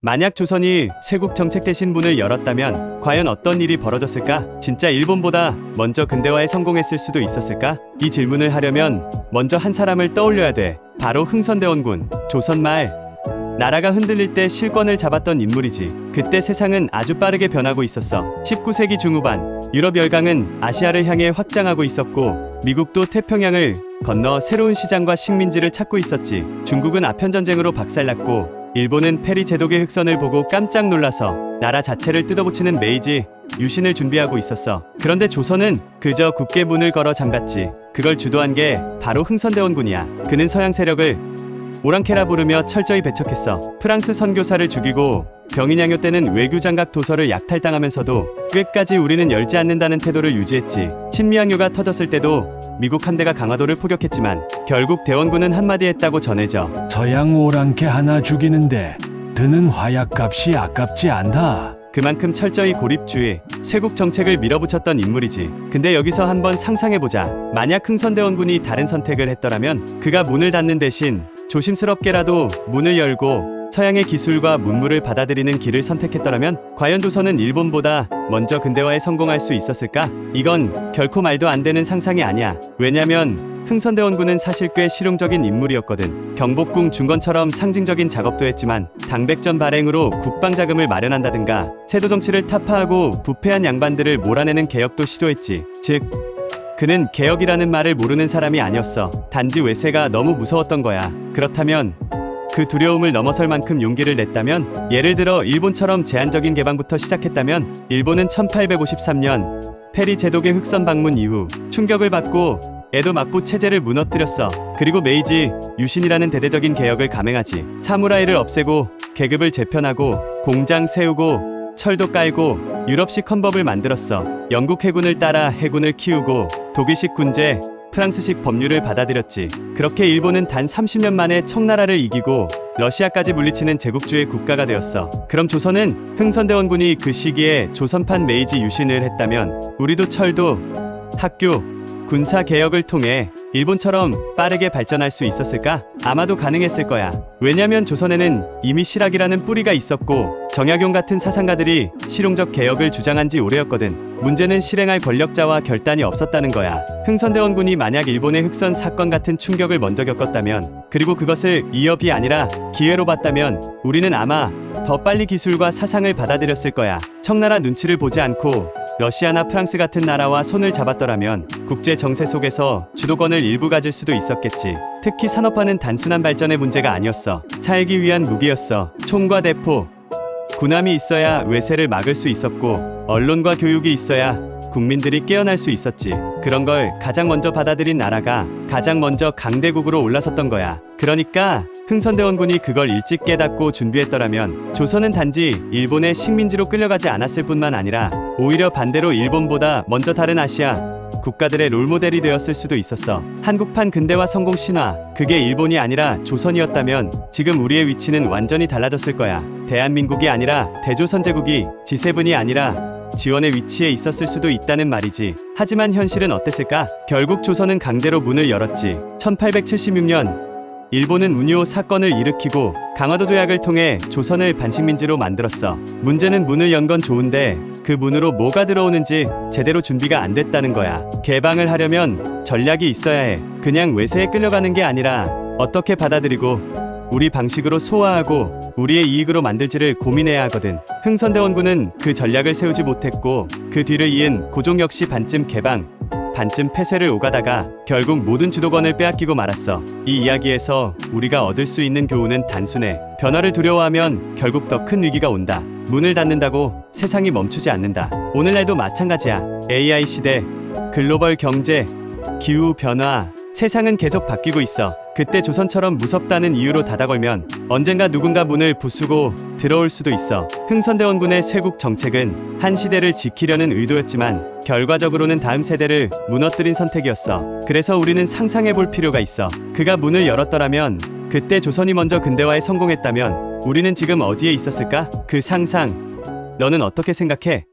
만약 조선이 쇄국 정책 대신 문을 열었다면 과연 어떤 일이 벌어졌을까? 진짜 일본보다 먼저 근대화에 성공했을 수도 있었을까? 이 질문을 하려면 먼저 한 사람을 떠올려야 돼. 바로 흥선대원군. 조선 말 나라가 흔들릴 때 실권을 잡았던 인물이지. 그때 세상은 아주 빠르게 변하고 있었어. 19세기 중후반 유럽 열강은 아시아를 향해 확장하고 있었고 미국도 태평양을 건너 새로운 시장과 식민지를 찾고 있었지. 중국은 아편전쟁으로 박살났고 일본은 페리 제독의 흑선을 보고 깜짝 놀라서 나라 자체를 뜯어고치는 메이지 유신을 준비하고 있었어. 그런데 조선은 그저 굳게 문을 걸어 잠갔지. 그걸 주도한 게 바로 흥선대원군이야. 그는 서양 세력을 오랑캐라 부르며 철저히 배척했어. 프랑스 선교사를 죽이고 병인양요 때는 외교장각 도서를 약탈당하면서도 끝까지 우리는 열지 않는다는 태도를 유지했지. 신미양요가 터졌을 때도 미국 함대가 강화도를 포격했지만 결국 대원군은 한마디 했다고 전해져. 서양 오랑캐 하나 죽이는데 드는 화약값이 아깝지 않다. 그만큼 철저히 고립주의, 쇄국 정책을 밀어붙였던 인물이지. 근데 여기서 한번 상상해보자. 만약 흥선대원군이 다른 선택을 했더라면 그가 문을 닫는 대신 조심스럽게라도 문을 열고 서양의 기술과 문물을 받아들이는 길을 선택했더라면 과연 조선은 일본보다 먼저 근대화에 성공할 수 있었을까? 이건 결코 말도 안 되는 상상이 아니야. 왜냐면 흥선대원군은 사실 꽤 실용적인 인물이었거든. 경복궁 중건처럼 상징적인 작업도 했지만 당백전 발행으로 국방자금을 마련한다든가 세도 정치를 타파하고 부패한 양반들을 몰아내는 개혁도 시도했지. 즉 그는 개혁이라는 말을 모르는 사람이 아니었어. 단지 외세가 너무 무서웠던 거야. 그렇다면 그 두려움을 넘어설 만큼 용기를 냈다면, 예를 들어 일본처럼 제한적인 개방부터 시작했다면 일본은 1853년 페리 제독의 흑선 방문 이후 충격을 받고 에도 막부 체제를 무너뜨렸어. 그리고 메이지 유신이라는 대대적인 개혁을 감행하지. 사무라이를 없애고 계급을 재편하고 공장 세우고 철도 깔고 유럽식 헌법을 만들었어. 영국 해군을 따라 해군을 키우고 독일식 군제, 프랑스식 법률을 받아들였지. 그렇게 일본은 단 30년 만에 청나라를 이기고 러시아까지 물리치는 제국주의 국가가 되었어. 그럼 조선은 흥선대원군이 그 시기에 조선판 메이지 유신을 했다면 우리도 철도, 학교, 군사 개혁을 통해 일본처럼 빠르게 발전할 수 있었을까? 아마도 가능했을 거야. 왜냐면 조선에는 이미 실학이라는 뿌리가 있었고 정약용 같은 사상가들이 실용적 개혁을 주장한 지 오래였거든. 문제는 실행할 권력자와 결단이 없었다는 거야. 흥선대원군이 만약 일본의 흑선 사건 같은 충격을 먼저 겪었다면, 그리고 그것을 이협이 아니라 기회로 봤다면 우리는 아마 더 빨리 기술과 사상을 받아들였을 거야. 청나라 눈치를 보지 않고 러시아나 프랑스 같은 나라와 손을 잡았더라면 국제 정세 속에서 주도권을 일부 가질 수도 있었겠지. 특히 산업화는 단순한 발전의 문제가 아니었어. 살기 위한 무기였어. 총과 대포, 군함이 있어야 외세를 막을 수 있었고 언론과 교육이 있어야 국민들이 깨어날 수 있었지. 그런 걸 가장 먼저 받아들인 나라가 가장 먼저 강대국으로 올라섰던 거야. 그러니까 흥선대원군이 그걸 일찍 깨닫고 준비했더라면 조선은 단지 일본의 식민지로 끌려가지 않았을 뿐만 아니라 오히려 반대로 일본보다 먼저 다른 아시아 국가들의 롤모델이 되었을 수도 있었어. 한국판 근대화 성공 신화, 그게 일본이 아니라 조선이었다면 지금 우리의 위치는 완전히 달라졌을 거야. 대한민국이 아니라 대조선 제국이, G7이 아니라 지원의 위치에 있었을 수도 있다는 말이지. 하지만 현실은 어땠을까? 결국 조선은 강제로 문을 열었지. 1876년 일본은 운요 사건을 일으키고 강화도 조약을 통해 조선을 반식민지로 만들었어. 문제는 문을 연 건 좋은데 그 문으로 뭐가 들어오는지 제대로 준비가 안 됐다는 거야. 개방을 하려면 전략이 있어야 해. 그냥 외세에 끌려가는 게 아니라 어떻게 받아들이고 우리 방식으로 소화하고 우리의 이익으로 만들지를 고민해야 하거든. 흥선대원군은 그 전략을 세우지 못했고 그 뒤를 이은 고종 역시 반쯤 개방, 반쯤 폐쇄를 오가다가 결국 모든 주도권을 빼앗기고 말았어. 이 이야기에서 우리가 얻을 수 있는 교훈은 단순해. 변화를 두려워하면 결국 더 큰 위기가 온다. 문을 닫는다고 세상이 멈추지 않는다. 오늘날도 마찬가지야. AI 시대, 글로벌 경제, 기후 변화, 세상은 계속 바뀌고 있어. 그때 조선처럼 무섭다는 이유로 닫아걸면 언젠가 누군가 문을 부수고 들어올 수도 있어. 흥선대원군의 쇄국 정책은 한 시대를 지키려는 의도였지만 결과적으로는 다음 세대를 무너뜨린 선택이었어. 그래서 우리는 상상해볼 필요가 있어. 그가 문을 열었더라면, 그때 조선이 먼저 근대화에 성공했다면 우리는 지금 어디에 있었을까? 그 상상, 너는 어떻게 생각해?